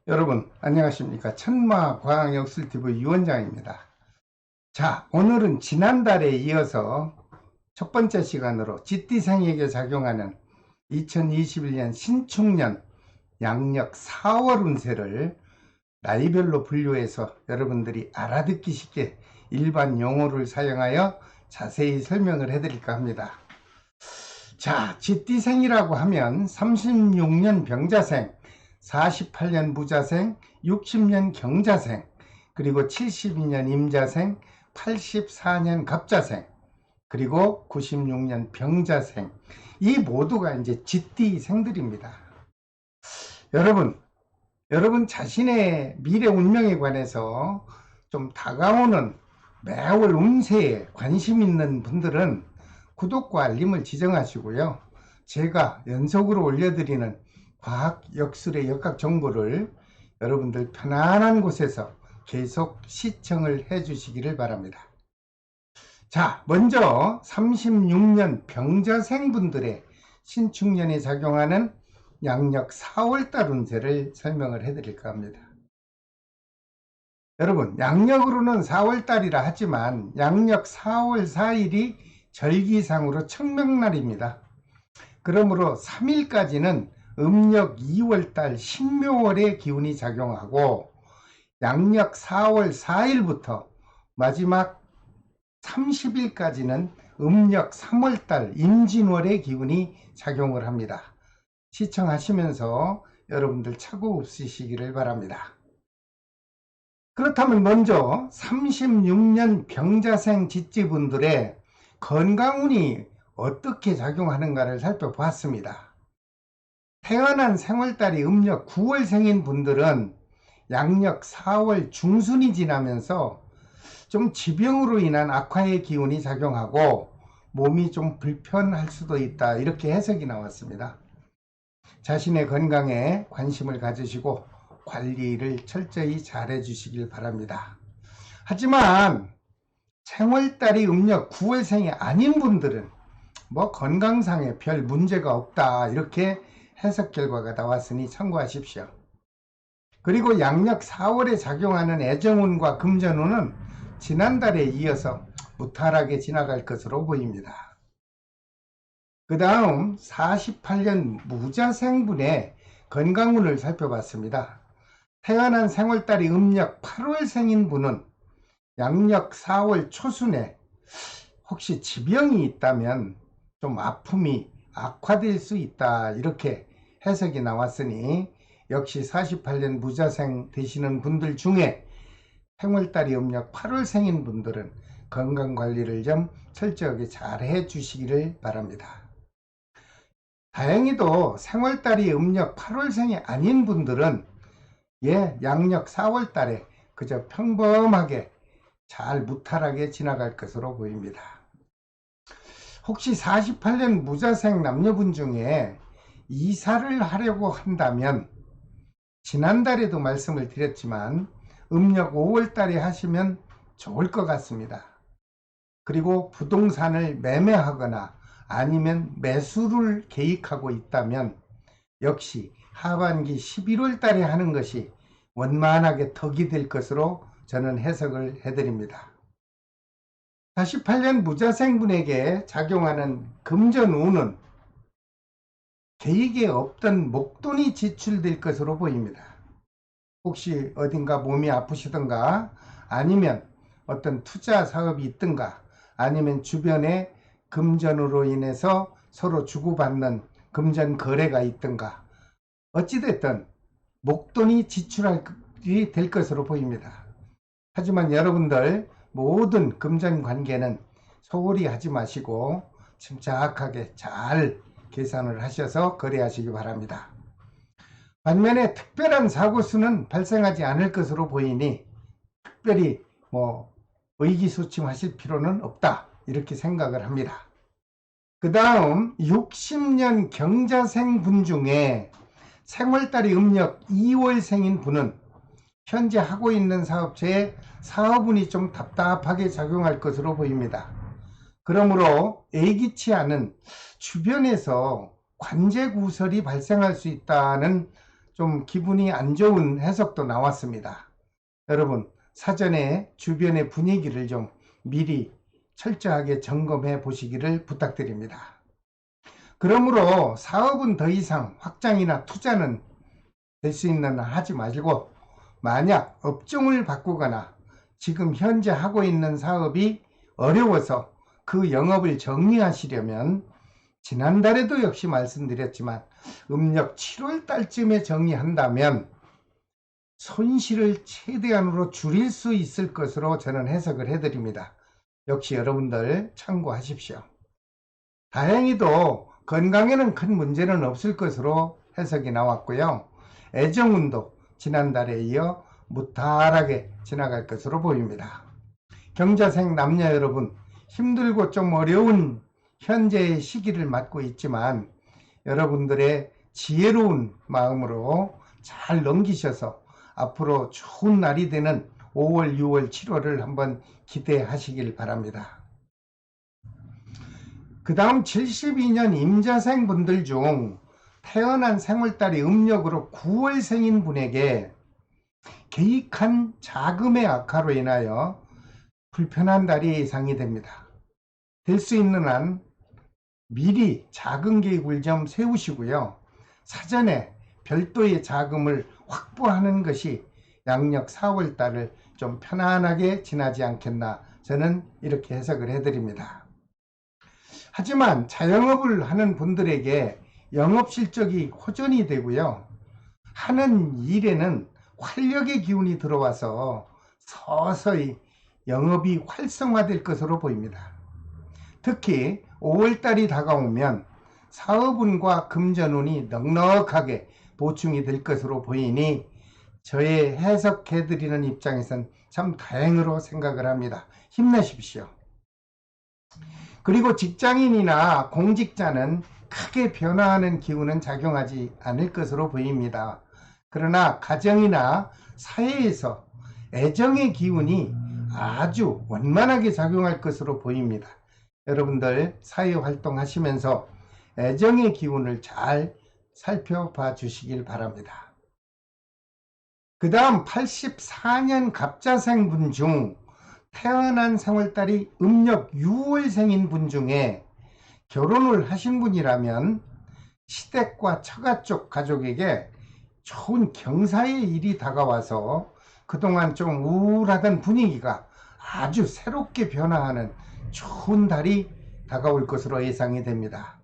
여러분 안녕하십니까. 천마과학역술TV 유원장입니다. 자, 오늘은 지난달에 이어서 첫 번째 시간으로 쥐띠생에게 작용하는 2021년 신축년 양력 4월 운세를 나이별로 분류해서 여러분들이 알아듣기 쉽게 일반 용어를 사용하여 자세히 설명을 해드릴까 합니다. 자, 쥐띠생이라고 하면 36년 병자생, 48년 무자생, 60년 경자생, 그리고 72년 임자생, 84년 갑자생, 그리고 96년 병자생, 이 모두가 이제 쥐띠생들입니다. 여러분 자신의 미래 운명에 관해서 좀 다가오는 매월 운세에 관심 있는 분들은 구독과 알림을 지정하시고요. 제가 연속으로 올려드리는 과학 역술의 역학 정보를 여러분들 편안한 곳에서 계속 시청을 해 주시기를 바랍니다. 자, 먼저 36년 병자생 분들의 신축년에 작용하는 양력 4월달 운세를 설명을 해 드릴까 합니다. 여러분, 양력으로는 4월달이라 하지만 양력 4월 4일이 절기상으로 청명날입니다. 그러므로 3일까지는 음력 2월달 신묘월의 기운이 작용하고 양력 4월 4일부터 마지막 30일까지는 음력 3월달 임진월의 기운이 작용을 합니다. 시청하시면서 여러분들 착오 없으시기를 바랍니다. 그렇다면 먼저 36년 병자생 쥐띠분들의 건강운이 어떻게 작용하는가를 살펴보았습니다. 태어난 생월달이 음력 9월생인 분들은 양력 4월 중순이 지나면서 좀 지병으로 인한 악화의 기운이 작용하고 몸이 좀 불편할 수도 있다, 이렇게 해석이 나왔습니다. 자신의 건강에 관심을 가지시고 관리를 철저히 잘 해주시길 바랍니다. 하지만 생월달이 음력 9월생이 아닌 분들은 건강상에 별 문제가 없다, 이렇게 해석 결과가 나왔으니 참고하십시오. 그리고 양력 4월에 작용하는 애정운과 금전운은 지난달에 이어서 무탈하게 지나갈 것으로 보입니다. 그 다음 48년 무자생분의 건강운을 살펴봤습니다. 태어난 생월달이 음력 8월생인 분은 양력 4월 초순에 혹시 지병이 있다면 좀 아픔이 악화될 수 있다, 이렇게 해석이 나왔으니 역시 48년 무자생 되시는 분들 중에 생월달이 음력 8월생인 분들은 건강관리를 좀 철저하게 잘 해주시기를 바랍니다. 다행히도 생월달이 음력 8월생이 아닌 분들은 양력 4월달에 그저 평범하게 잘 무탈하게 지나갈 것으로 보입니다. 혹시 48년 무자생 남녀분 중에 이사를 하려고 한다면 지난달에도 말씀을 드렸지만 음력 5월달에 하시면 좋을 것 같습니다. 그리고 부동산을 매매하거나 아니면 매수를 계획하고 있다면 역시 하반기 11월달에 하는 것이 원만하게 덕이 될 것으로 저는 해석을 해드립니다. 48년 무자생분에게 작용하는 금전운은 계획에 없던 목돈이 지출될 것으로 보입니다. 혹시 어딘가 몸이 아프시던가 아니면 어떤 투자 사업이 있든가 아니면 주변에 금전으로 인해서 서로 주고받는 금전 거래가 있든가 어찌됐든 목돈이 지출이 될 것으로 보입니다. 하지만 여러분들 모든 금전 관계는 소홀히 하지 마시고 침착하게 잘 계산을 하셔서 거래하시기 바랍니다. 반면에 특별한 사고수는 발생하지 않을 것으로 보이니 특별히 의기소침하실 필요는 없다, 이렇게 생각을 합니다. 그 다음 60년 경자생 분 중에 생월달이 음력 2월생인 분은 현재 하고 있는 사업체에 사업운이 좀 답답하게 작용할 것으로 보입니다. 그러므로 예기치 않은 주변에서 관제구설이 발생할 수 있다는 좀 기분이 안 좋은 해석도 나왔습니다. 여러분, 사전에 주변의 분위기를 좀 미리 철저하게 점검해 보시기를 부탁드립니다. 그러므로 사업은 더 이상 확장이나 투자는 될 수 있는 한 하지 마시고, 만약 업종을 바꾸거나 지금 현재 하고 있는 사업이 어려워서 그 영업을 정리하시려면, 지난달에도 역시 말씀드렸지만 음력 7월 달쯤에 정리한다면 손실을 최대한으로 줄일 수 있을 것으로 저는 해석을 해드립니다. 역시 여러분들 참고하십시오. 다행히도 건강에는 큰 문제는 없을 것으로 해석이 나왔고요. 애정운도 지난달에 이어 무탈하게 지나갈 것으로 보입니다. 경자생 남녀 여러분, 힘들고 좀 어려운 현재의 시기를 맞고 있지만 여러분들의 지혜로운 마음으로 잘 넘기셔서 앞으로 좋은 날이 되는 5월, 6월, 7월을 한번 기대하시길 바랍니다. 그 다음 72년 임자생 분들 중 태어난 생월달이 음력으로 9월생인 분에게 계획한 자금의 악화로 인하여 불편한 달이 예상이 됩니다. 될 수 있는 한 미리 자금 계획을 좀 세우시고요. 사전에 별도의 자금을 확보하는 것이 양력 4월달을 좀 편안하게 지나지 않겠나, 저는 이렇게 해석을 해드립니다. 하지만 자영업을 하는 분들에게 영업 실적이 호전이 되고요. 하는 일에는 활력의 기운이 들어와서 서서히 영업이 활성화될 것으로 보입니다. 특히 5월달이 다가오면 사업운과 금전운이 넉넉하게 보충이 될 것으로 보이니 저의 해석해드리는 입장에선 참 다행으로 생각을 합니다. 힘내십시오. 그리고 직장인이나 공직자는 크게 변화하는 기운은 작용하지 않을 것으로 보입니다. 그러나 가정이나 사회에서 애정의 기운이 아주 원만하게 작용할 것으로 보입니다. 여러분들 사회활동 하시면서 애정의 기운을 잘 살펴봐 주시길 바랍니다. 그 다음 84년 갑자생 분 중 태어난 생월달이 음력 6월생인 분 중에 결혼을 하신 분이라면 시댁과 처가 쪽 가족에게 좋은 경사의 일이 다가와서 그동안 좀 우울하던 분위기가 아주 새롭게 변화하는 좋은 달이 다가올 것으로 예상이 됩니다.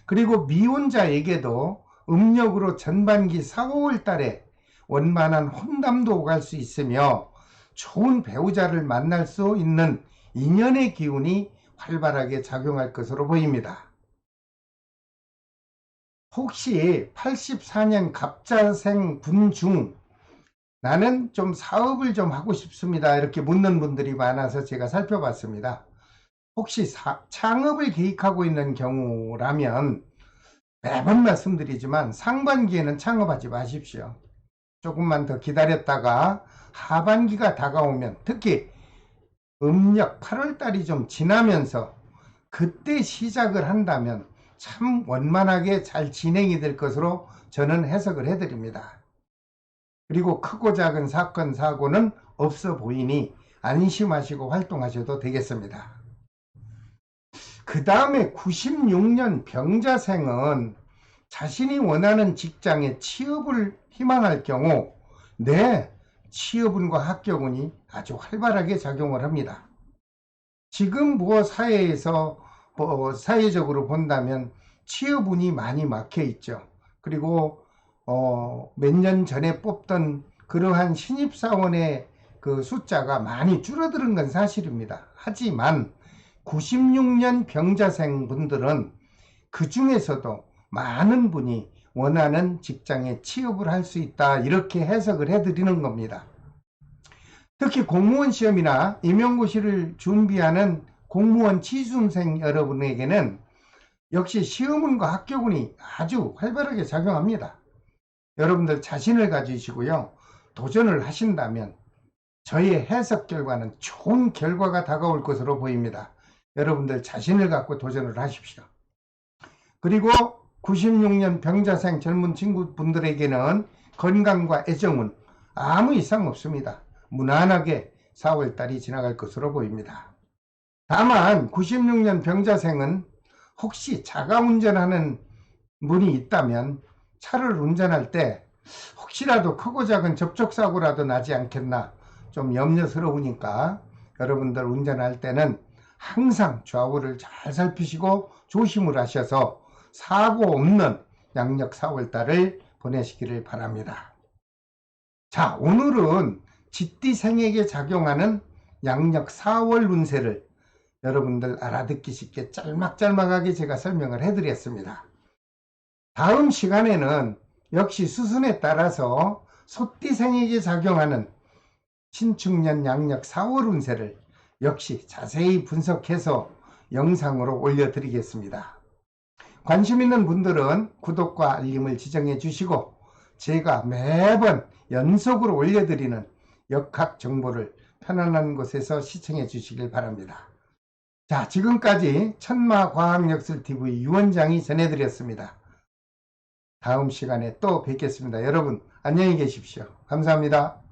그리고 미혼자에게도 음력으로 전반기 4, 5월 달에 원만한 혼담도 오갈 수 있으며 좋은 배우자를 만날 수 있는 인연의 기운이 활발하게 작용할 것으로 보입니다. 혹시 84년 갑자생 분 중 나는 좀 사업을 좀 하고 싶습니다, 이렇게 묻는 분들이 많아서 제가 살펴봤습니다. 혹시 창업을 계획하고 있는 경우라면 매번 말씀드리지만 상반기에는 창업하지 마십시오. 조금만 더 기다렸다가 하반기가 다가오면, 특히 음력 8월달이 좀 지나면서 그때 시작을 한다면 참 원만하게 잘 진행이 될 것으로 저는 해석을 해드립니다. 그리고 크고 작은 사건 사고는 없어 보이니 안심하시고 활동하셔도 되겠습니다. 그 다음에 96년 병자생은 자신이 원하는 직장에 취업을 희망할 경우 취업운과 합격운이 아주 활발하게 작용을 합니다. 지금 사회에서 사회적으로 본다면 취업운이 많이 막혀 있죠. 그리고 몇 년 전에 뽑던 그러한 신입사원의 그 숫자가 많이 줄어드는 건 사실입니다. 하지만 96년 병자생 분들은 그 중에서도 많은 분이 원하는 직장에 취업을 할 수 있다, 이렇게 해석을 해드리는 겁니다. 특히 공무원 시험이나 임용고시를 준비하는 공무원 취준생 여러분에게는 역시 시험운과 합격운이 아주 활발하게 작용합니다. 여러분들 자신을 가지시고요, 도전을 하신다면 저의 해석 결과는 좋은 결과가 다가올 것으로 보입니다. 여러분들 자신을 갖고 도전을 하십시오. 그리고 96년 병자생 젊은 친구분들에게는 건강과 애정은 아무 이상 없습니다. 무난하게 4월달이 지나갈 것으로 보입니다. 다만 96년 병자생은 혹시 자가 운전하는 분이 있다면 차를 운전할 때 혹시라도 크고 작은 접촉사고라도 나지 않겠나 좀 염려스러우니까 여러분들 운전할 때는 항상 좌우를 잘 살피시고 조심을 하셔서 사고 없는 양력 4월달을 보내시기를 바랍니다. 자, 오늘은 쥐띠생에게 작용하는 양력 4월 운세를 여러분들 알아듣기 쉽게 짤막짤막하게 제가 설명을 해드렸습니다. 다음 시간에는 역시 수순에 따라서 소띠생에게 작용하는 신축년 양력 4월 운세를 역시 자세히 분석해서 영상으로 올려드리겠습니다. 관심 있는 분들은 구독과 알림을 지정해 주시고 제가 매번 연속으로 올려드리는 역학 정보를 편안한 곳에서 시청해 주시길 바랍니다. 자, 지금까지 천마과학역술TV 유원장이 전해드렸습니다. 다음 시간에 또 뵙겠습니다. 여러분 안녕히 계십시오. 감사합니다.